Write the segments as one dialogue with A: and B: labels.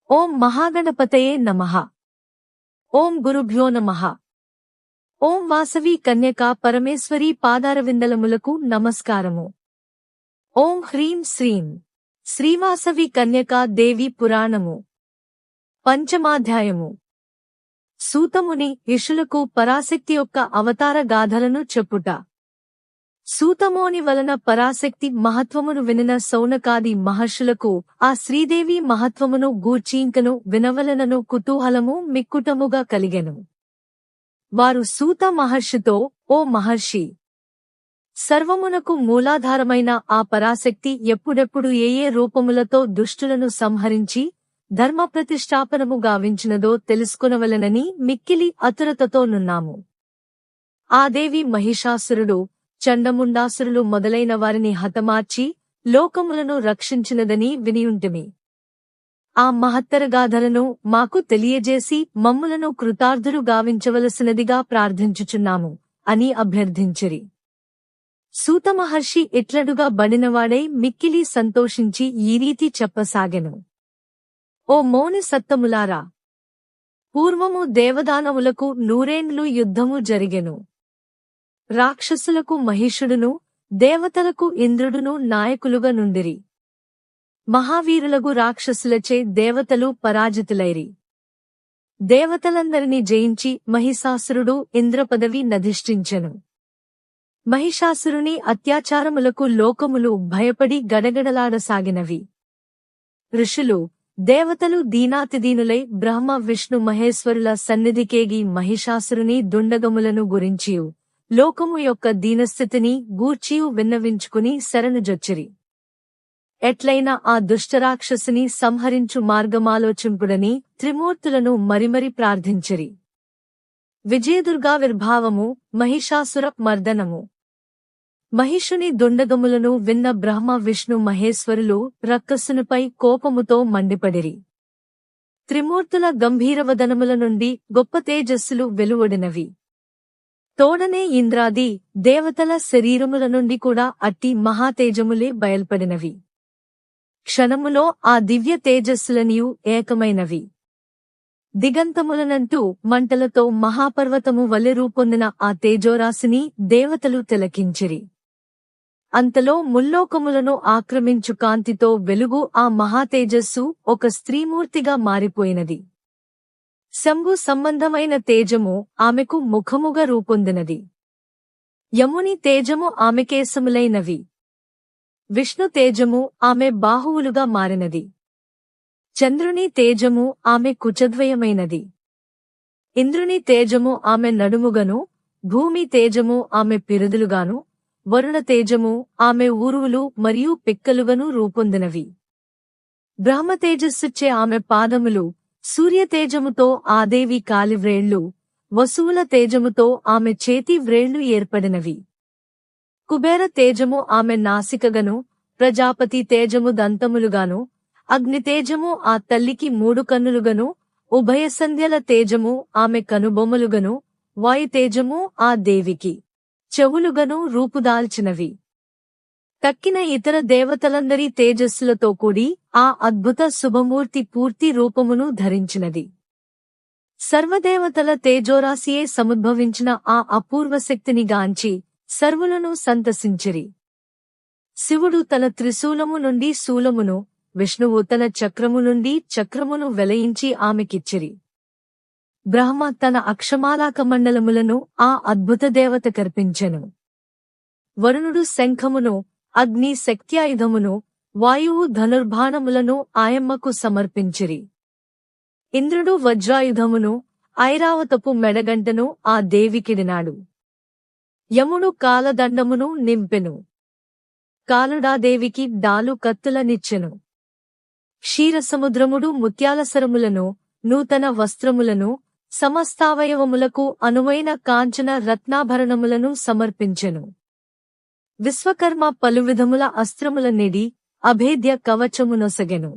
A: ఓం మహాగణపతయే నమః. ఓం గురుభ్యో నమః. ఓం వాసవి కన్యకా పరమేశ్వరీ పాదారవిందలములకు నమస్కారము. ఓం హ్రీం శ్రీం శ్రీవాసవి కన్యకా దేవి పురాణము పంచమాధ్యాయము. సూతముని ఋషులకు పరాశక్తి యొక్క అవతార గాథలను చెప్పుట. సూతమోని వలన పరాశక్తి మహత్వమును వినిన సౌనకాది మహర్షులకు ఆ శ్రీదేవి మహత్వమును గూర్చీంకను వినవలనను కుతూహలము మిక్కుటముగా కలిగెను. వారు సూత మహర్షితో, ఓ మహర్షి, సర్వమునకు మూలాధారమైన ఆ పరాశక్తి ఎప్పుడెప్పుడు ఏ రూపములతో దుష్టులను సంహరించి ధర్మ ప్రతిష్ఠాపనము గావించినదో తెలుసుకొనవలెనని మిక్కిలి ఆతురతతో నున్నాము. ఆ దేవి మహిషాసురుడు, చండముండాసురులు మొదలైన వారిని హతమార్చి లోకములను రక్షించినదని వినియుంటిమి. ఆ మహత్తరగాథలను మాకు తెలియజేసి మమ్ములను కృతార్థులు గావించవలసినదిగా ప్రార్థించుచున్నాము అని అభ్యర్థించిరి. సూతమహర్షి ఇట్లడుగా బడినవాడై మిక్కిలి సంతోషించి ఈ రీతి చెప్పసాగెను. ఓ మౌని సత్తములారా, పూర్వము దేవదానవులకు 100 యుద్ధము జరిగెను. రాక్షసులకు మహిషుడును, దేవతలకు ఇంద్రుడును నాయకులుగా నుండిరి. మహావీరులగు రాక్షసులచే దేవతలు పరాజితులైరి. దేవతలందరినీ జయించి మహిషాసురుడు ఇంద్రపదవి నధిష్ఠించెను. మహిషాసురుని అత్యాచారములకు లోకములు భయపడి గడగడలాడసాగినవి. ఋషులు, దేవతలు దీనాతిదీనులై బ్రహ్మ విష్ణు మహేశ్వరుల సన్నిధికేగి మహిషాసురుని దుండగములను గురించియు లోకము యొక్క దీనస్థితిని గూర్చియు విన్నవించుకుని శరణుజొచ్చిరి. ఎట్లైనా ఆ దుష్టరాక్షసుని సంహరించు మార్గమాలోచింపుడని త్రిమూర్తులను మరిమరి ప్రార్థించిరి. విజయదుర్గావిర్భావము, మహిషాసుర మర్దనము. మహిషుని దుండగములను విన్న బ్రహ్మ విష్ణు మహేశ్వరులు రక్కసునిపై కోపముతో మండిపడిరి. త్రిమూర్తుల గంభీరవదనముల నుండి గొప్ప తేజస్సులు వెలువడినవి. తోడనే ఇంద్రాది దేవతల శరీరముల నుండి కూడా అట్టి మహాతేజములే బయల్పడినవి. క్షణములో ఆ దివ్య తేజస్సులనియు ఏకమైనవి. దిగంతములనంటూ మంటలతో మహాపర్వతము వలె రూపొందిన ఆ తేజోరాశిని దేవతలు తిలకించిరి. అంతలో ముల్లోకములను ఆక్రమించు కాంతితో వెలుగు ఆ మహాతేజస్సు ఒక స్త్రీమూర్తిగా మారిపోయినది. శంభు సంబంధమైన తేజము ఆమెకు ముఖముగా రూపొందినది. యముని తేజము ఆమె కేశములైనవి. విష్ణు తేజము ఆమె బాహువులుగా మారినది. చంద్రుని తేజము ఆమె కుచద్వయమైనది. ఇంద్రుని తేజము ఆమె నడుముగను, భూమి తేజము ఆమె పిరుదులుగాను, వరుణ తేజము ఆమె ఊరువులు మరియు పిక్కలుగను రూపొందినవి. బ్రహ్మ తేజస్సుచ్చే ఆమె పాదములు, సూర్యతేజముతో ఆ దేవి కాలివ్రేళ్లు, వసువుల తేజముతో ఆమె చేతి వ్రేళ్లు ఏర్పడినవి. కుబేర తేజము ఆమె నాసికగను, ప్రజాపతి తేజము దంతములుగాను, అగ్నితేజము ఆ తల్లికి 3 కన్నులుగను, ఉభయసంధ్యల తేజము ఆమె కనుబొమ్మలుగను, వాయుతేజము ఆ దేవికి చెవులుగను రూపుదాల్చినవి. తక్కిన ఇతర దేవతలందరి తేజస్సులతో కూడి ఆ అద్భుత శుభమూర్తి పూర్తి రూపమును ధరించినది. సర్వదేవతల తేజోరాశియే సముద్భవించిన ఆ అపూర్వ శక్తిని గాంచి సర్వులను సంతసించిరి. శివుడు తన త్రిశూలము నుండి శూలమును, విష్ణువు తన చక్రము నుండి చక్రమును వెలయించి ఆమెకిచ్చిరి. బ్రహ్మ తన అక్షమాలాకమండలములను ఆ అద్భుత దేవత కర్పించెను. వరుణుడు శంఖమును, అగ్ని శక్త్యాయుధమును, వాయువు ధనుర్బాణములను ఆయమ్మకు సమర్పించిరి. ఇంద్రుడు వజ్రాయుధమును, ఐరావతపు మెడగంటను ఆ దేవికిడినాడు. యముడు కాలదండమును నింపెను. కాలుడాదేవికి డాలు కత్తులనిచ్చెను. క్షీరసముద్రముడు ముత్యాలసరములను, నూతన వస్త్రములను, సమస్తావయవములకు అనువైన కాంచన రత్నాభరణములను సమర్పించెను. విశ్వకర్మ పలువిధముల అస్త్రముల నిడి, అభేద్య కవచమునొసగెను.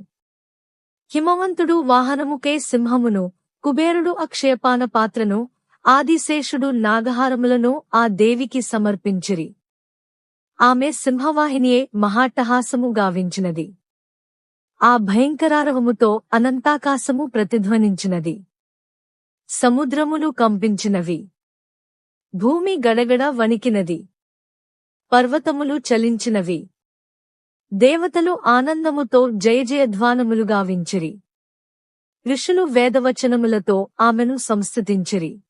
A: హిమవంతుడు వాహనముకై సింహమును, కుబేరుడు అక్షయపాన పాత్రను, ఆదిశేషుడు నాగహారములను ఆ దేవికి సమర్పించిరి. ఆమె సింహవాహినియే మహాట్టహాసము గావించినది. ఆ భయంకరారవముతో అనంతాకాశము ప్రతిధ్వనించినది. సముద్రములు కంపించినవి. భూమి గడగడ వణికినది. పర్వతములు చలించినవి. దేవతలు ఆనందముతో జయజయధ్వానములు గావించిరి. ఋషులు వేదవచనములతో ఆమెను సంస్తుతించిరి.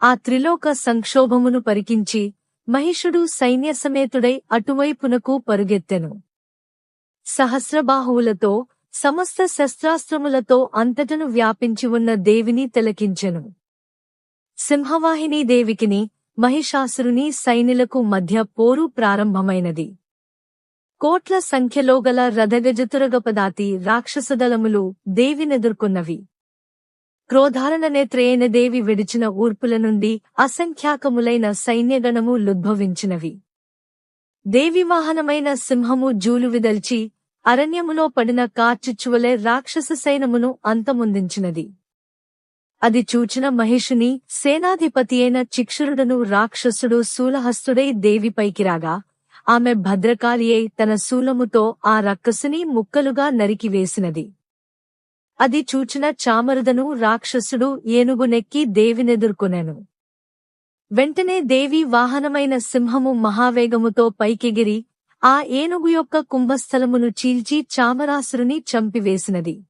A: ఆ త్రిలోక సంక్షోభమును పరికించి మహిషుడు సైన్యసమేతుడై అటువైపునకు పరుగెత్తెను. సహస్రబాహువులతో సమస్త శస్త్రాస్త్రములతో అంతటను వ్యాపించి ఉన్న దేవిని తిలకించెను. సింహవాహినీ దేవికిని మహిషాసురుని సైనిలకు మధ్య పోరు ప్రారంభమైనది. కోట్ల సంఖ్యలో గల రథగజతురగపదాతి రాక్షసదళములు దేవినెదుర్కొన్నవి. క్రోధారణనేత్రయైన దేవి విడిచిన ఊర్పుల నుండి అసంఖ్యాకములైన సైన్యగణము లుద్భవించినవి. దేవివాహనమైన సింహము జూలువిదల్చి అరణ్యములో పడిన కార్చిచ్చువలే రాక్షస సైన్యమును అంతమొందించినది. అది చూచిన మహిషుని సేనాధిపతియైన చిక్షురుడను రాక్షసుడు శూలహస్తుడై దేవిపైకి రాగా, ఆమె భద్రకాళి అయి తన శూలముతో ఆ రక్కసుని ముక్కలుగా నరికివేసినది. అది చూచిన చామరుదను రాక్షసుడు ఏనుగునెక్కి దేవినెదుర్కొనెను. వెంటనే దేవి వాహనమైన సింహము మహావేగముతో పైకెగిరి ఆ ఏనుగు యొక్క కుంభస్థలమును చీల్చి చామరాసురుని చంపివేసినది.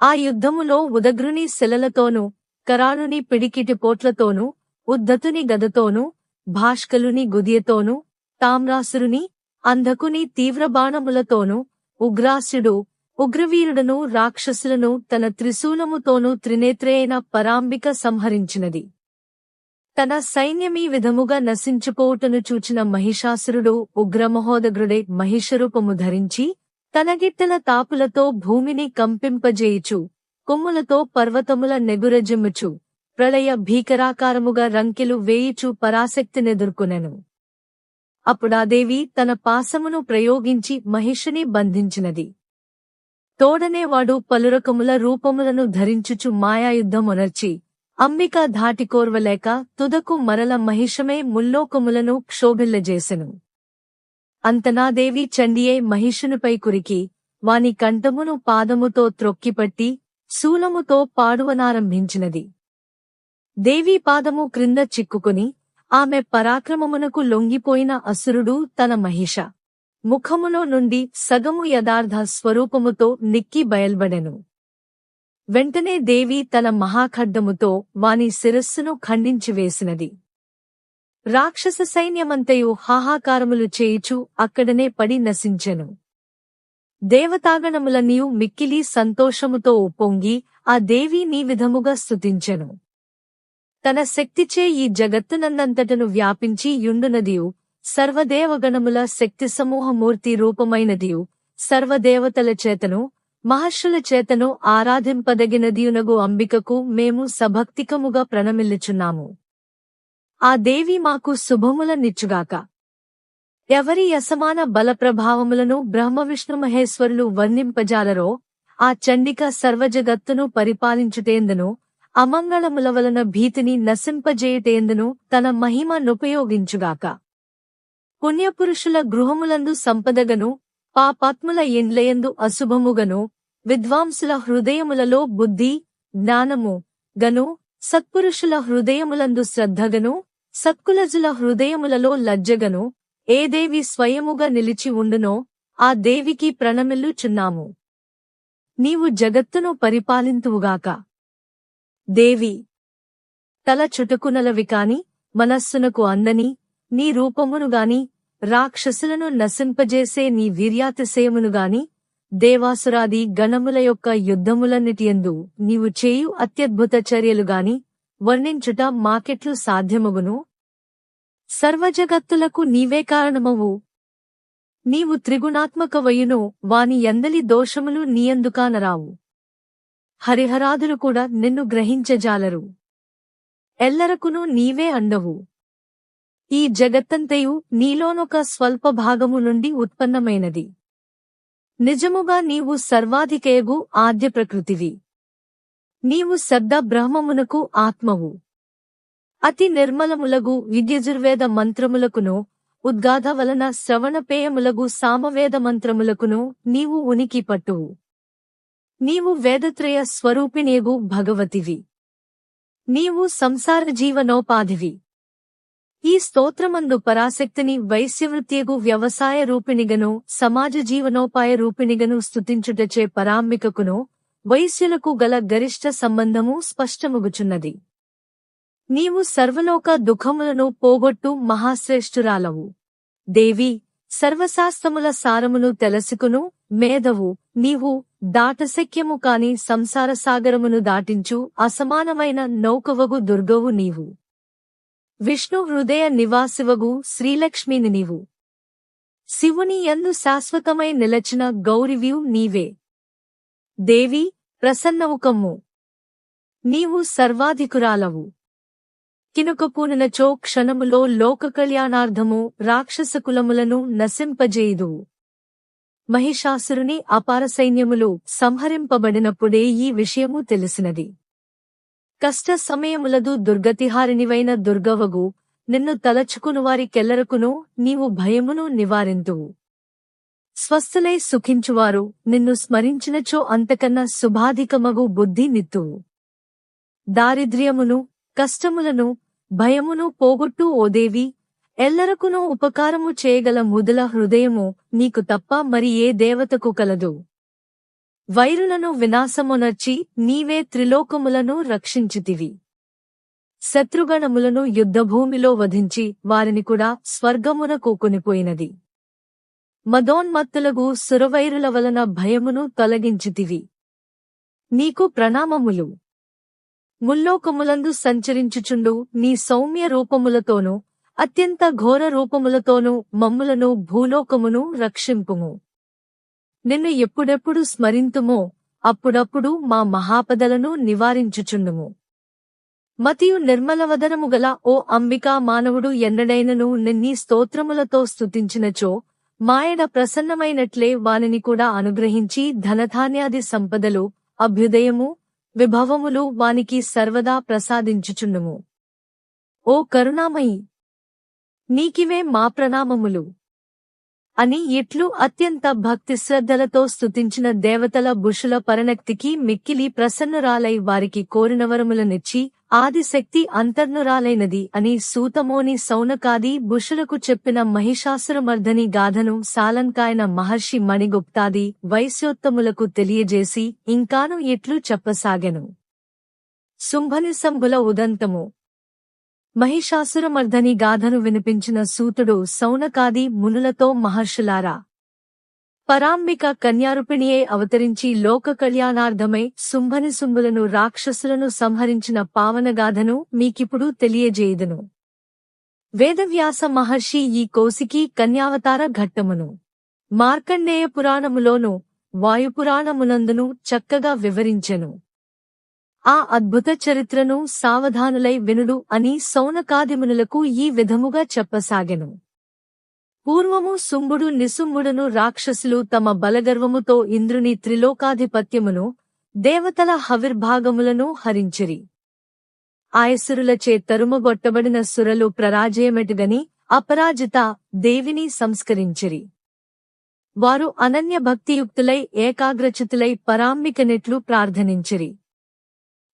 A: ఆ యుద్ధములో ఉదగ్రుని శిలలతోనూ, కరాళుని పిడికిటిపోట్లతోనూ, ఉద్ధతుని గదతోనూ, భాష్కలుని గుదియతోనూ, తామ్రాసురుని, అంధకుని తీవ్రబాణములతోనూ, ఉగ్రాసుడు, ఉగ్రవీరుడను రాక్షసులను తన త్రిశూలముతోనూ త్రినేత్రయైన పరాంబిక సంహరించినది. తన సైన్యమీ విధముగా నశించిపోవుటను చూచిన మహిషాసురుడు ఉగ్రమహోదగ్రుడై మహిషరూపము ధరించి తన గిట్టల తాపులతో భూమిని కంపింపజేయుచు, కొమ్ములతో పర్వతముల నెగురజిమ్ముచు, ప్రళయ భీకరాకారముగా రంకెలు వేయుచు పరాశక్తినెదుర్కొనెను. అప్పుడాదేవి తన పాశమును ప్రయోగించి మహిషుని బంధించినది. తోడనే వాడు పలురకముల రూపములను ధరించుచు మాయాయుద్ధమునర్చి అంబిక ధాటికోర్వలేక తుదకు మరల మహిషమే ముల్లోకములను క్షోభిల్లజేసెను. అంతనాదేవి చండియే మహిషునిపై కురికి వాని కంఠమును పాదముతో త్రొక్కిపట్టి శూలముతో పాడువనారంభించినది. దేవీ పాదము క్రింద చిక్కుకుని ఆమె పరాక్రమమునకు లొంగిపోయిన అసురుడు తన మహిష ముఖములో నుండి సగము యథార్థ స్వరూపముతో నిక్కి బయల్బడెను. వెంటనే దేవి తన మహాఖడ్గముతో వాని శిరస్సును ఖండించివేసినది. రాక్షస సైన్యమంతయు హాహాకారములు చేయుచు అక్కడనే పడి నశించెను. దేవతాగణములనియు మిక్కిలి సంతోషముతో ఉప్పొంగి ఆ దేవి నీ విధముగా స్తుతించెను. తన శక్తిచే ఈ జగత్తునందంతటను వ్యాపించి యుండునదియు, సర్వదేవగణముల శక్తి సమూహమూర్తి రూపమైనదియు, సర్వదేవతల చేతను మహర్షుల చేతను ఆరాధింపదగినదియునగు అంబికకు మేము సభక్తికముగా ప్రణమిల్లుచున్నాము. ఆ దేవి మాకు శుభముల నిచ్చుగాక. ఎవరి అసమాన బలప్రభావములను బ్రహ్మవిష్ణు మహేశ్వరులు వర్ణింపజాలరో ఆ చండిక సర్వజగత్తును పరిపాలించుటేందును, అమంగళముల వలన భీతిని నశింపజేయుటేందును తన మహిమ నుపయోగించుగాక. పుణ్యపురుషుల గృహములందు సంపదగను, పాపాత్ముల ఇండ్లయందు అశుభముగను, విద్వాంసుల హృదయములలో బుద్ధి, జ్ఞానము గను, సత్పురుషుల హృదయములందు శ్రద్ధగను, సత్కులజుల హృదయములలో లజ్జగను ఏ దేవి స్వయముగా నిలిచి ఉండునో ఆ దేవికి ప్రణమిల్లుచున్నాము. నీవు జగత్తును పరిపాలింతువుగాక. దేవి తల చుటకునలవి కాని మనస్సునకు అందని నీ రూపమునుగాని, రాక్షసులను నశింపజేసే నీ వీర్యాతిశయమునుగాని, దేవాసురాది గణముల యొక్క యుద్ధములన్నిటియందు నీవు చేయు అత్యద్భుత చర్యలుగాని వర్ణించుట మాకెట్లు సాధ్యమగును? సర్వజగత్తులకు నీవే కారణమవు. నీవు త్రిగుణాత్మకవయును వాని యందలి దోషములు నీయందుకానరావు. హరిహరాదులు కూడా నిన్ను గ్రహించజాలరు. ఎల్లరకును నీవే అండవు. ఈ జగత్తంతయు నీలోనొక స్వల్ప భాగము నుండి ఉత్పన్నమైనది. నిజముగా నీవు సర్వాధికేయగు ఆద్య ప్రకృతివి. నీవు శబ్ద బ్రహ్మమునకు ఆత్మవు. అతి నిర్మలములగు విద్యజుర్వేద మంత్రములకును ఉద్గాధ వలన శ్రవణపేయములగు సామవేదమంత్రములకును నీవు ఉనికి పట్టువు. నీవు వేదత్రయ స్వరూపిణేగు భగవతివి. నీవు సంసార జీవనోపాధివి. ఈ స్తోత్రమందు పరాశక్తిని వైశ్యవృత్తియగు వ్యవసాయ రూపిణిగను సమాజ జీవనోపాయ రూపిణిగను స్తుతించుటచే పరాంబికకును వైశ్యులకు గల గరిష్ట సంబంధము స్పష్టముగుచున్నది. నీవు సర్వలోక దుఃఖములను పోగొట్టు మహాశ్రేష్ఠురాలవు. దేవి, సర్వశాస్త్రముల సారమును తెలుసుకును మేధవు నీవు. దాటశక్యము కాని సంసార సాగరమును దాటించు అసమానమైన నౌకవగు దుర్గవు నీవు. విష్ణు హృదయ నివాసివగు శ్రీలక్ష్మిని నీవు. శివుని యందు శాశ్వతమై నిలచిన గౌరివియు నీవే. దేవి, ప్రసన్నవుకమ్ము. నీవు సర్వాధికురాలవు. కినుకపూనునచో క్షణములో లోక కళ్యాణార్థము రాక్షసకులములను నశింపజేయుదువు. మహిషాసురుని అపార సైన్యములు సంహరింపబడినప్పుడే ఈ విషయము తెలిసినది. కష్ట సమయములదు దుర్గతిహారినివైన దుర్గవగు నిన్ను తలచుకునువారి కెల్లరకును నీవు భయమును నివారింతువు. స్వస్థలై సుఖించువారు నిన్ను స్మరించినచో అంతకన్నా శుభాధికమగు బుద్ధి నిత్తువు. దారిద్ర్యమును కష్టములను భయమును పోగొట్టు ఓ దేవి. ఎల్లరకును ఉపకారము చేయగల ముదల హృదయము నీకు తప్ప మరి ఏ దేవతకు కలదు. వైరులను వినాశమునర్చి నీవే త్రిలోకములను రక్షించితివి. శత్రుగణములను యుద్ధభూమిలో వధించి వారిని కూడా స్వర్గమునకు కొనిపోయినది. మదోన్మత్తులగు సురవైరుల వలన భయమును తొలగించితివి. నీకు ప్రణామములు. ముల్లోకములందు సంచరించుచుండు నీ సౌమ్య రూపములతోనూ అత్యంత ఘోర రూపములతోనూ మమ్ములను భూలోకమును రక్షింపుము. నిన్ను ఎప్పుడెప్పుడు స్మరింతుమో అప్పుడప్పుడు మా మహాపదలను నివారించుచుండుము. మతియు నిర్మలవదనము గల ఓ అంబికా, మానవుడు ఎన్నడైనను నిన్నీ స్తోత్రములతో స్తుతించినచో మాయడ ప్రసన్నమైనట్లే వానిని కూడా అనుగ్రహించి ధనధాన్యాది సంపదలు, అభ్యుదయము, విభవములు వానికి సర్వదా ప్రసాదించుచుండుము. ఓ కరుణామయి, నీకివే మా ప్రణామములు అని ఇట్లు అత్యంత భక్తి శ్రద్ధలతో స్తుతించిన దేవతల బుషుల పరనక్తికి మిక్కిలి ప్రసన్నురాలై వారికి కోరినవరములనిచ్చి ఆదిశక్తి అంతర్నురాలైనది అని సూతమోని సౌనకాది బుషులకు చెప్పిన మహిషాసురమర్ధని గాథను సాలంకాయన మహర్షి మణిగుప్తాది వైశ్యోత్తములకు తెలియజేసి ఇంకాను ఇట్లు చెప్పసాగెను. శుంభనిశంభుల ఉదంతము. మహిషాసురమర్ధని గాథను వినిపించిన సూతుడు సౌనకాది మునులతో, మహర్షులారా, పరాంబిక కన్యారూపిణియే అవతరించి లోక కళ్యాణార్థమై శుంభనిశుంభులను రాక్షసులను సంహరించిన పావనగాథను మీకిప్పుడు తెలియజేయుదును. వేదవ్యాస మహర్షి ఈ కౌశికీ కన్యావతార ఘట్టమును మార్కండేయ పురాణములోను వాయుపురాణమునందును చక్కగా వివరించెను. ఆ అద్భుత చరిత్రను సావధానులై వినుడు అని సౌనకాదిమునులకు ఈ విధముగా చెప్పసాగెను. పూర్వము శుంభుడు నిశుంభుడును రాక్షసులు తమ బలగర్వముతో ఇంద్రుని త్రిలోకాధిపత్యమును, దేవతల హవిర్భాగములను హరించిరి. ఆయసురులచే తరుమగొట్టబడిన సురలు ప్రరాజయమెటుగని అపరాజిత దేవిని సంస్కరించిరి. వారు అనన్య భక్తియుక్తులై ఏకాగ్రచితులై పరాంబికనెట్లు ప్రార్థనించిరి.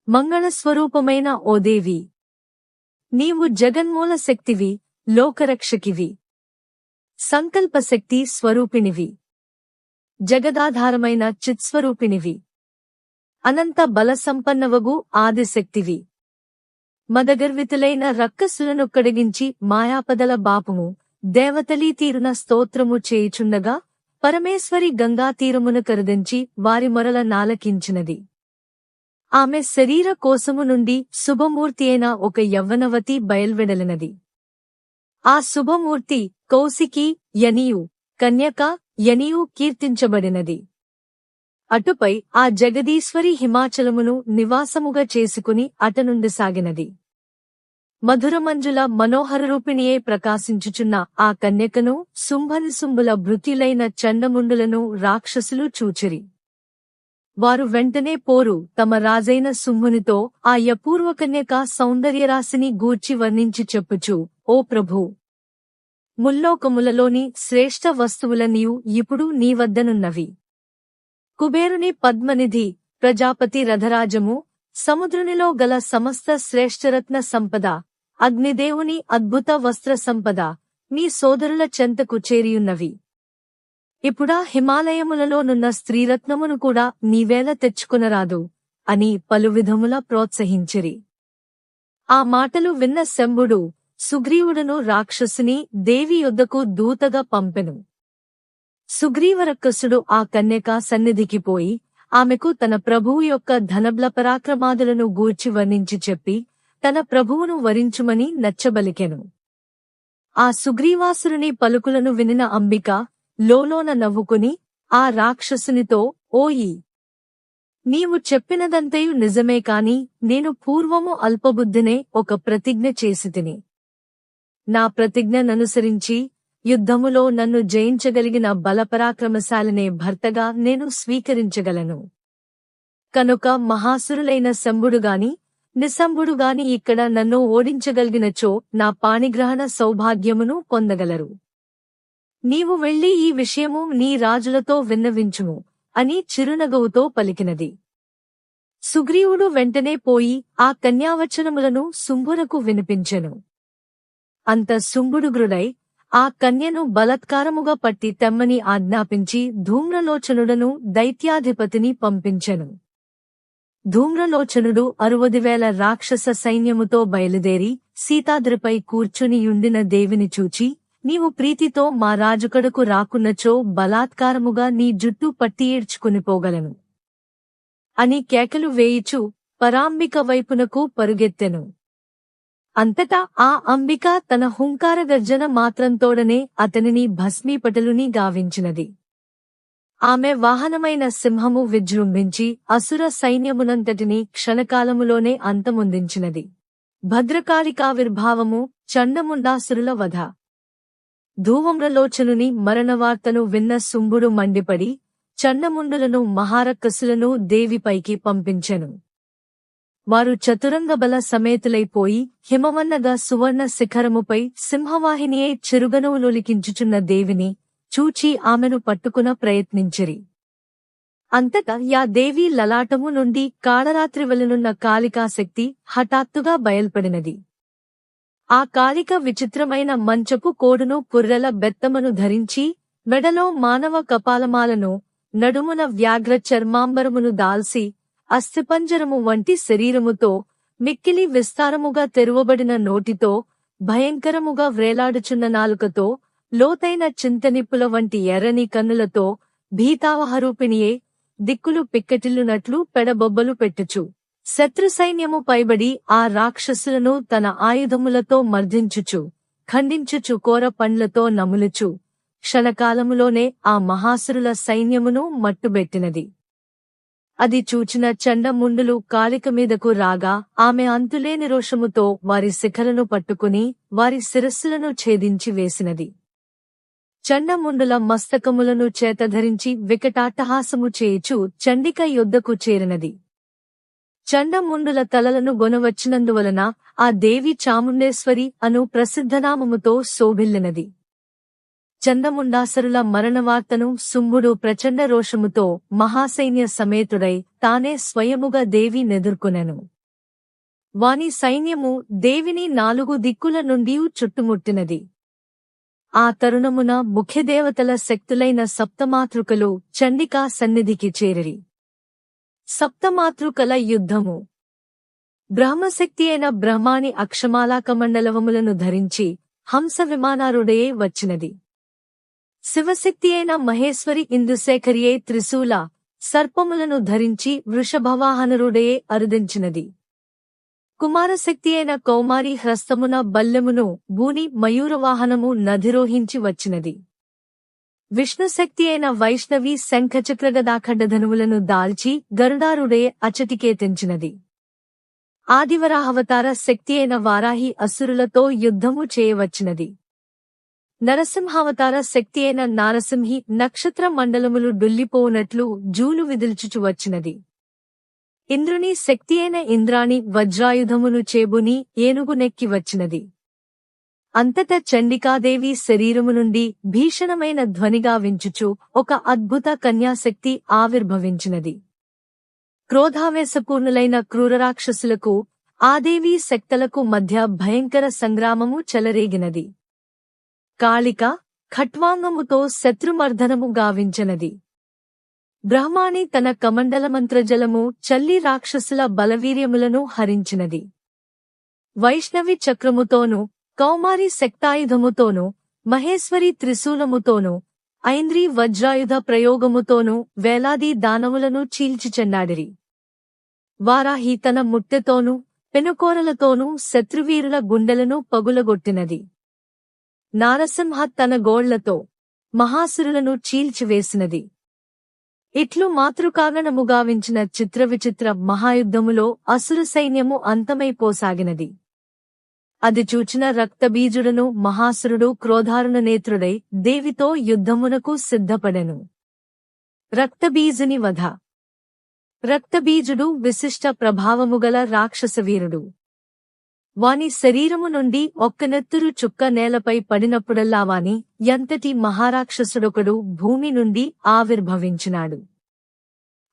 A: మంగళస్వరూపమైన ఓ దేవి, నీవు జగన్మూల శక్తివి, లోకరక్షకివి, సంకల్పశక్తి స్వరూపిణివి, జగదాధారమైన చిత్స్వరూపిణివి, అనంత బలసంపన్నవగు ఆదిశక్తివి. మదగర్వితులైన రక్కసులను కడిగించి మాయాపదల బాపుము దేవతలీ తీరున స్తోత్రము చేయుచుండగా పరమేశ్వరి గంగా తీరమున కరుదించి వారి మొరల నాలకించినది. ఆమె శరీర కోశము నుండి శుభమూర్తి అయిన ఒక యవ్వనవతి బయల్వెడలినది. ఆ శుభమూర్తి కౌశికి యనియు, కన్యక యనియు కీర్తించబడినది. అటుపై ఆ జగదీశ్వరి హిమాచలమును నివాసముగా చేసుకుని అటనుండి సాగినది. మధురమంజుల మనోహరరూపిణియే ప్రకాశించుచున్న ఆ కన్యకను శుంభనిశుంభుల భృత్యులైన చండముండులను రాక్షసులు చూచిరి. వారు వెంటనే పోరు తమ రాజైన శుంభునితో ఆ యపూర్వకన్యక సౌందర్యరాశిని గూర్చి వర్ణించి చెప్పుచు, ఓ ప్రభూ, ముల్లోకములలోని శ్రేష్ఠ వస్తువులనియు ఇప్పుడు నీ వద్దనున్నవి. కుబేరుని పద్మనిధి, ప్రజాపతి రథరాజము, సముద్రునిలో గల సమస్త శ్రేష్ఠరత్న సంపద, అగ్నిదేవుని అద్భుత వస్త్ర సంపద నీ సోదరుల చెంతకు చేరియున్నవి. ఇప్పుడా హిమాలయములలోనున్న స్త్రీరత్నమును కూడా నీవేళ తెచ్చుకునరాదు అని పలువిధముల ప్రోత్సహించిరి. ఆ మాటలు విన్న శంభుడు సుగ్రీవుడను రాక్షసుని దేవి యొద్దకు దూతగా పంపెను. సుగ్రీవరక్కసుడు ఆ కన్యక సన్నిధికి పోయి ఆమెకు తన ప్రభువు యొక్క ధనబ్ల పరాక్రమాదులను గూర్చి వర్ణించి చెప్పి తన ప్రభువును వరించుమని నచ్చబలికెను. ఆ సుగ్రీవాసురుని పలుకులను వినిన అంబిక లోలోన నవ్వుకుని ఆ రాక్షసునితో, ఓయి, నీవు చెప్పినదంతయు నిజమే కాని నేను పూర్వము అల్పబుద్ధినే ఒక ప్రతిజ్ఞ చేసితిని. నా ప్రతిజ్ఞననుసరించి యుద్ధములో నన్ను జయించగలిగిన బలపరాక్రమశాలినే భర్తగా నేను స్వీకరించగలను. కనుక మహాసురులైన శంభుడుగాని నిశంభుడుగాని ఇక్కడ నన్ను ఓడించగలిగినచో నా పాణిగ్రహణ సౌభాగ్యమును పొందగలరు. నీవు వెళ్లి ఈ విషయము నీ రాజులతో విన్నవించుము అని చిరునగవుతో పలికినది. సుగ్రీవుడు వెంటనే పోయి ఆ కన్యావచనములను శుంభునకు వినిపించెను. అంత శుంభుడుగ్రుడై ఆ కన్యను బలత్కారముగా పట్టి తెమ్మని ఆజ్ఞాపించి ధూమ్రలోచనుడను దైత్యాధిపతిని పంపించెను. ధూమ్రలోచనుడు 60,000 రాక్షస సైన్యముతో బయలుదేరి సీతాద్రిపై కూర్చునియుండిన దేవిని చూచి, నీవు ప్రీతితో మా రాజుకడకు రాకున్నచో బలాత్కారముగా నీ జుట్టు పట్టి ఈడ్చుకునిపోగలను అని కేకలు వేయిచు పరాంబిక వైపునకు పరుగెత్తెను. అంతటా ఆ అంబిక తన హుంకారగర్జన మాత్రంతోడనే అతనిని భస్మీపటలుని గావించినది. ఆమె వాహనమైన సింహము విజృంభించి అసుర సైన్యమునంతటినీ క్షణకాలములోనే అంతమొందించినది. భద్రకాళికావిర్భావము, చండముండాసురుల వధ. ధూమ్రలోచనుని మరణవార్తను విన్న శుంభుడు మండిపడి చండముండులను మహారక్కసులను దేవిపైకి పంపించెను. వారు చతురంగబల సమేతులైపోయి హిమవన్నగా సువర్ణ శిఖరముపై సింహవాహినియే చిరుగనువులొలికించుచున్న దేవిని చూచి ఆమెను పట్టుకున ప్రయత్నించిరి. అంతటా యా దేవి లలాటము నుండి కాళరాత్రి వలనున్న కాళికాశక్తి హఠాత్తుగా బయల్పడినది. ఆ కాళిక విచిత్రమైన మంచపు కోడును పుర్రెల బెత్తమను ధరించి మెడలో మానవ కపాలమాలను నడుమున వ్యాఘ్ర చర్మాంబరమును దాల్సి అస్థిపంజరము వంటి శరీరముతో మిక్కిలి విస్తారముగా తెరువబడిన నోటితో భయంకరముగా వ్రేలాడుచున్న నాలుకతో లోతైన చింతనిప్పుల వంటి ఎర్రని కన్నులతో భీతావహరూపిణియే దిక్కులు పిక్కటిల్లునట్లు పెడబొబ్బలు పెట్టుచు శత్రుసైన్యము పైబడి ఆ రాక్షసులను తన ఆయుధములతో మర్దించుచు ఖండించుచు కోర పండ్లతో నములుచు క్షణకాలములోనే ఆ మహాసురుల సైన్యమును మట్టుబెట్టినది. అది చూచిన చండముండులు కాళిక మీదకు రాగా ఆమె అంతులేని రోషముతో వారి శిఖలను పట్టుకుని వారి శిరస్సులను ఛేదించి వేసినది. చండముండుల మస్తకములను చేతధరించి వికటాట్టహాసము చేయుచు చండిక యొద్దకు చేరినది. చండముండుల తలలను గొనవచ్చినందువలన ఆ దేవి చాముండేశ్వరి అను ప్రసిద్ధనామముతో శోభిల్లినది. చండముండాసురుల మరణవార్తను శుంభుడు ప్రచండ రోషముతో మహాసైన్య సమేతుడై తానే స్వయముగా దేవి నెదుర్కొనెను. వాని సైన్యము దేవిని 4 దిక్కుల నుండి చుట్టుముట్టినది. ఆ తరుణమున ముఖ్యదేవతల శక్తులైన సప్తమాతృకలు చండికా సన్నిధికి చేరిరి. సప్తమాతృకల యుద్ధము. బ్రహ్మశక్తి అయిన బ్రహ్మాని అక్షమాలాకమండలవములను ధరించి హంస విమానారుడయే వచ్చినది. శివశక్తి అయిన మహేశ్వరి ఇందుశేఖరియే త్రిశూల సర్పములను ధరించి వృషభవాహనరుడయే అరుదించినది. కుమారశక్తి అయిన కౌమారి హ్రస్తమున బల్లెమును భూని మయూరవాహనము నధిరోహించి వచ్చినది. విష్ణుశక్తి అయిన వైష్ణవి శంఖచక్రగదాఖండధనువులను దాల్చి గరుడారుడే అచటికే తెంచినది. ఆదివరాహవతార శక్తి అయిన వారాహి అసురులతో యుద్ధము చేయవచ్చినది. నరసింహావతార శక్తి అయిన నారసింహి నక్షత్ర మండలములు డుల్లిపోవునట్లు జూలు విదిల్చుచు వచ్చినది. ఇంద్రుని శక్తి అయిన ఇంద్రాణి వజ్రాయుధమును చేబుని ఏనుగునెక్కి వచ్చినది. అంతటా చండికాదేవి శరీరము నుండి భీషణమైన ధ్వనిగా వించుచు ఒక అద్భుత కన్యాశక్తి ఆవిర్భవించినది. క్రోధావేశపూర్ణులైన క్రూరరాక్షసులకు ఆదేవీ శక్తులకు మధ్య భయంకర సంగ్రామము చెలరేగినది. కాళిక ఖట్వాంగముతో శత్రుమర్దనము గావించినది. బ్రహ్మాణి తన కమండలమంత్రజలము చల్లి రాక్షసుల బలవీర్యములను హరించినది. వైష్ణవి చక్రముతోనూ కౌమారి శక్తాయుధముతోనూ మహేశ్వరి త్రిశూలముతోనూ ఐంద్రీ వజ్రాయుధ ప్రయోగముతోనూ వేలాది దానవులను చీల్చిచెండాడిరి. వారాహి తన ముట్టెతోనూ పెనుకోరలతోనూ శత్రువీరుల గుండెలను పగులగొట్టినది. నారసింహ తన గోళ్లతో మహాసురులను చీల్చివేసినది. ఇట్లు మాతృకాగణముగావించిన చిత్రవిచిత్ర మహాయుద్ధములో అసుర సైన్యము అంతమైపోసాగినది. అది చూచిన రక్తబీజుడను మహాసురుడు క్రోధారుణ నేత్రుడై దేవితో యుద్ధమునకు సిద్ధపడెను. రక్తబీజుని వధ. రక్తబీజుడు విశిష్ట ప్రభావముగల రాక్షసవీరుడు. వాని శరీరము నుండి ఒక్క నెత్తురు చుక్క నేలపై పడినప్పుడల్లా వాని ఎంతటి మహారాక్షసుడొకడు భూమి నుండి ఆవిర్భవించినాడు.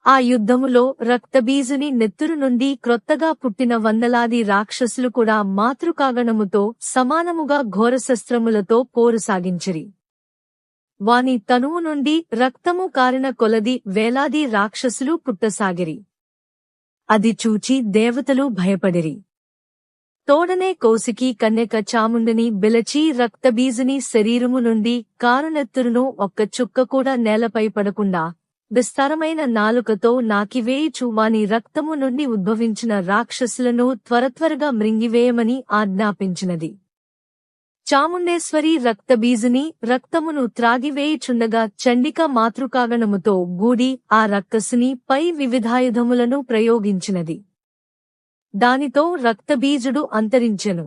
A: ఆ యుద్ధములో రక్తబీజుని నెత్తురు నుండి క్రొత్తగా పుట్టిన వందలాది రాక్షసులు కూడా మాతృకాగణముతో సమానముగా ఘోరశస్త్రములతో పోరు సాగించిరి. వాని తనువు నుండి రక్తము కారిన కొలది వేలాది రాక్షసులు పుట్టసాగిరి. అది చూచి దేవతలు భయపడిరి. తోడనే కౌశికి కన్యక చాముండిని బిలచి రక్తబీజుని శరీరము నుండి కారునెత్తురును ఒక్క చుక్క కూడా నేలపై పడకుండా విస్తారమైన నాలుకతో నాకివేయుచు వాని రక్తము నుండి ఉద్భవించిన రాక్షసులను త్వరత్వరగా మృంగివేయమని ఆజ్ఞాపించినది. చాముండేశ్వరి రక్తబీజుని రక్తమును త్రాగివేయుచుండగా చండిక మాతృకాగణముతో గూడి ఆ రక్కసుని పై వివిధాయుధములను ప్రయోగించినది. దానితో రక్తబీజుడు అంతరించెను.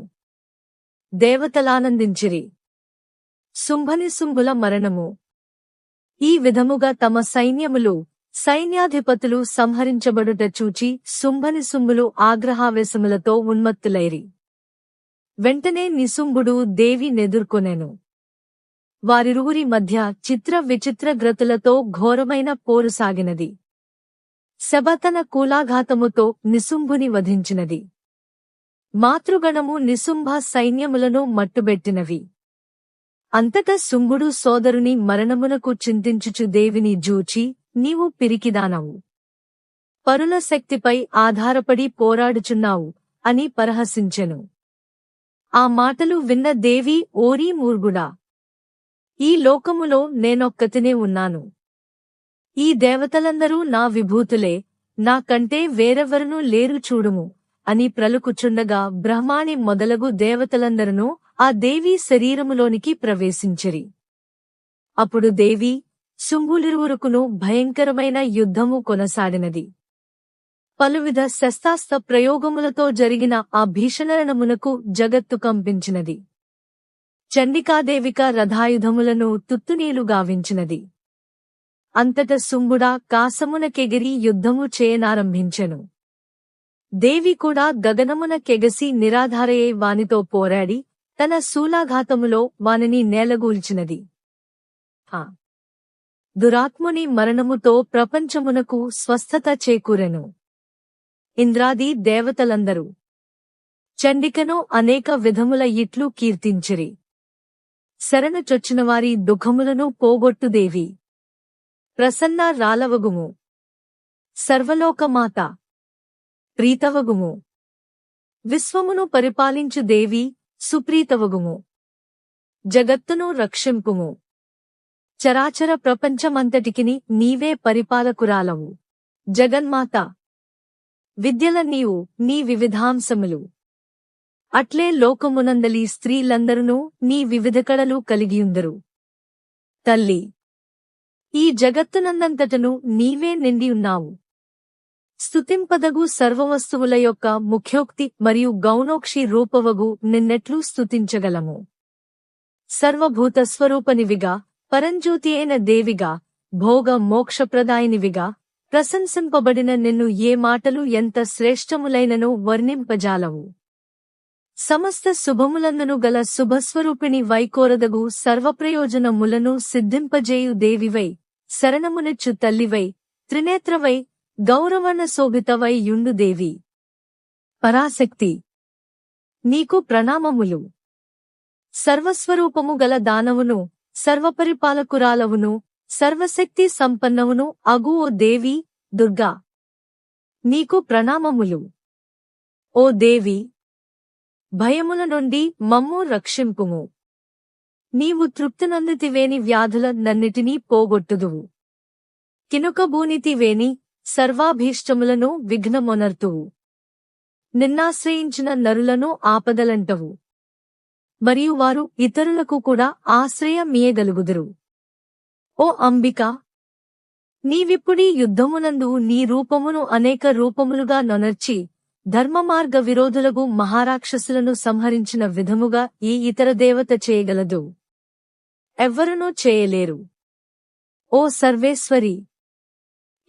A: దేవతలానందించిరి. శుంభనిశుంభుల మరణము. ఈ విధముగా తమ సైన్యాధిపతులు సంహరించబడుట చూచి శుంభనిశుంభులు ఆగ్రహావేశములతో ఉన్మత్తులైరి. వెంటనే నిశుంభుడు దేవి నెదుర్కొనెను. వారిరువురి మధ్య చిత్ర విచిత్ర గ్రతులతో ఘోరమైన పోరు సాగినది. శబ తన కూలాఘాతముతో నిశుంభుని వధించినది. మాతృగణము నిశుంభ సైన్యములను మట్టుబెట్టినవి. అంతటా శుంభుడు సోదరుని మరణమునకు చింతించుచు దేవిని జూచి, నీవు పిరికిదానవు, పరుల శక్తిపై ఆధారపడి పోరాడుచున్నావు అని పరిహసించెను. ఆ మాటలు విన్న దేవి, ఓరీ మూర్ఖుడా, ఈ లోకములో నేనొక్కతినే ఉన్నాను. ఈ దేవతలందరూ నా విభూతులే, నాకంటే వేరెవరనూ లేరు చూడుము అని ప్రలుకుచుండగా బ్రహ్మాణి మొదలగు దేవతలందరూ ఆ దేవీ శరీరములోనికి ప్రవేశించిరి. అప్పుడు దేవి శుంభులిరువురుకును భయంకరమైన యుద్ధము కొనసాడినది. పలువిధ శస్త్రాస్త్ర ప్రయోగములతో జరిగిన ఆ భీషణరణమునకు జగత్తు కంపించినది. చండికాదేవిక రథాయుధములను తుత్తునీలు గావించినది. అంతట శుంభుడా కాసమునకెగిరి యుద్ధము చేయనారంభించెను. దేవి కూడా గగనమునకెగసి నిరాధారయై వానితో పోరాడి తన శూలాఘాతములో వానిని నేలగూల్చినది. దురాత్ముని మరణముతో ప్రపంచమునకు స్వస్థత చేకూరెను. ఇంద్రాది దేవతలందరూ చండికను అనేక విధముల ఇట్లు కీర్తించిరి. శరణుచొచ్చినవారి దుఃఖములను పోగొట్టుదేవి, ప్రసన్న రాలవగుము, సర్వలోకమాత ప్రీతవగుము, విశ్వమును పరిపాలించు దేవి సుప్రీతవగుము, జగత్తును రక్షింపుము, చరాచర ప్రపంచమంతటికిని నీవే పరిపాలకురాలవు. జగన్మాత, విద్యల నీవు నీ వివిధాంశములు. అట్లే లోకమునందలి స్త్రీలందరునూ నీ వివిధ కళలు కలిగియుందరు. తల్లి, ఈ జగత్తునందంతటను నీవే నిండియున్నావు. స్తుతింపదగు సర్వవస్తువుల యొక్క ముఖ్యోక్తి మరియు గౌణోక్షి రూపవగు నిన్నెట్లు స్తుతించగలము. సర్వభూత స్వరూపనివిగా, పరంజ్యోతి అయిన దేవిగా, భోగ మోక్షప్రదాయినివిగా ప్రశంసింపబడిన నిన్ను ఏ మాటలు ఎంత శ్రేష్టములైనను వర్ణింపజాలవు. సమస్త శుభములందును గల శుభస్వరూపిణి వైకోరదగు సర్వప్రయోజనములను సిద్ధింపజేయు దేవివై, శరణమునిచ్చు తల్లివై, త్రినేత్రవై, గౌరవన శోభితవై యుండు దేవి పరాశక్తి. నీకు ప్రణామములు. సర్వస్వరూపము గల దానవును, సర్వపరిపాలకురాలవును, సర్వశక్తి సంపన్నవును అగు ఓ దేవి దుర్గా, నీకు ప్రణామములు. ఓ దేవి, భయముల నుండి మమ్ము రక్షింపుము. నీవు తృప్తినొందితివేని వ్యాధుల నన్నిటినీ పోగొట్టుదువు. కినుకబూనితివేని సర్వాభీష్టములను విఘ్నమొనర్తువు. నిన్నాశ్రయించిన నరులను ఆపదలంటవు. మరియు వారు ఇతరులకు కూడా ఆశ్రయమీయగలుగుదురు. ఓ అంబికా, నీవిప్పుడీ యుద్ధమునందు నీ రూపమును అనేక రూపములుగా నొనర్చి, ధర్మమార్గ విరోధులగు మహారాక్షసులను సంహరించిన విధముగా ఈ ఇతర దేవత చేయగలదు? ఎవ్వరునూ చేయలేరు. ఓ సర్వేశ్వరి,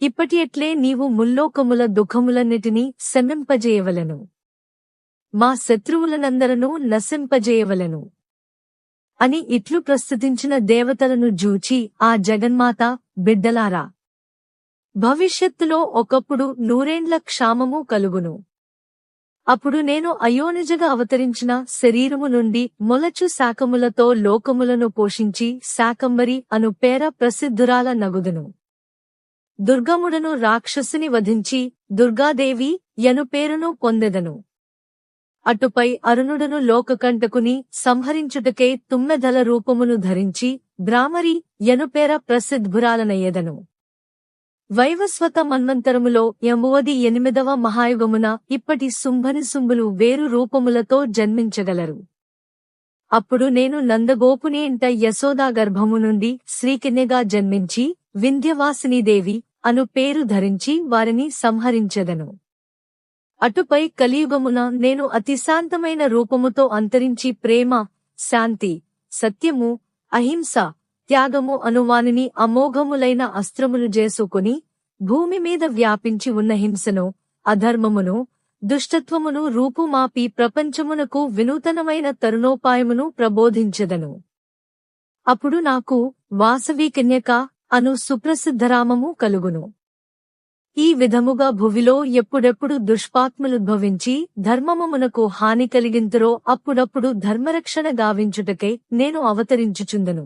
A: ఇప్పటి ఎట్లే నీవు ముల్లోకముల దుఃఖములన్నిటినీ శమింపజేయవలెను. మా శత్రువులనందరనూ నశింపజేయవలెను అని ఇట్లు ప్రస్తుతించిన దేవతలను జూచి ఆ జగన్మాత, బిడ్డలారా, భవిష్యత్తులో ఒకప్పుడు 100 క్షామము కలుగును. అప్పుడు నేను అయోనిజగా అవతరించిన శరీరము నుండి మొలచు శాకములతో లోకములను పోషించి శాకంబరి అను పేర ప్రసిద్ధురాల నగుదును. దుర్గముడను రాక్షసుని వధించి దుర్గాదేవి యను పేరును పొందెదను. అటుపై అరుణుడను లోకకంటకుని సంహరించుటకై తుమ్మెదల రూపమును ధరించి భ్రామరి యనుపేర ప్రసిద్ధురాలనయ్యెదను. వైవస్వత మన్వంతరములో 88వ మహాయుగమున ఇప్పటి శుంభనిశుంభులు వేరు రూపములతో జన్మించగలరు. అప్పుడు నేను నందగోపుని ఇంట యశోదా గర్భము నుండి శ్రీకన్యగా జన్మించి వింధ్యవాసినీదేవి అను పేరు ధరించి వారిని సంహరించెదను. అటుపై కలియుగమున నేను అతిశాంతమైన రూపముతో అంతరించి ప్రేమ, శాంతి, సత్యము, అహింస, త్యాగము అనువానిని అమోఘములైన అస్త్రములు చేసుకుని భూమి మీద వ్యాపించి ఉన్న హింసను, అధర్మమును, దుష్టత్వమును రూపుమాపి ప్రపంచమునకు వినూతనమైన తరుణోపాయమును ప్రబోధించెదను. అప్పుడు నాకు వాసవీకన్యక అను సుప్రసిద్ధరామము కలుగును. ఈ విధముగా భువిలో ఎప్పుడెప్పుడు దుష్పాత్ములుద్భవించి ధర్మమునకు హాని కలిగింతురో అప్పుడప్పుడు ధర్మరక్షణ గావించుటకై నేను అవతరించుచుందను.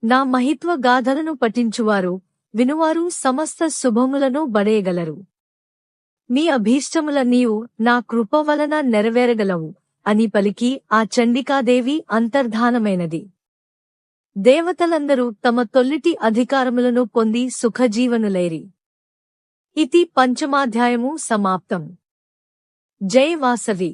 A: నా మహిత్వ గాథలను పఠించువారు, వినువారు సమస్త శుభములను బడేయగలరు. మీ అభీష్టముల నీవు నా కృప వలన నెరవేరగలవు అని పలికి ఆ చండికాదేవి అంతర్ధానమైనది. దేవతలందరూ తమ తొల్లిటి అధికారములను పొంది సుఖజీవనులైరి. ఇతి పంచమాధ్యాయము సమాప్తం. జై వాసవి.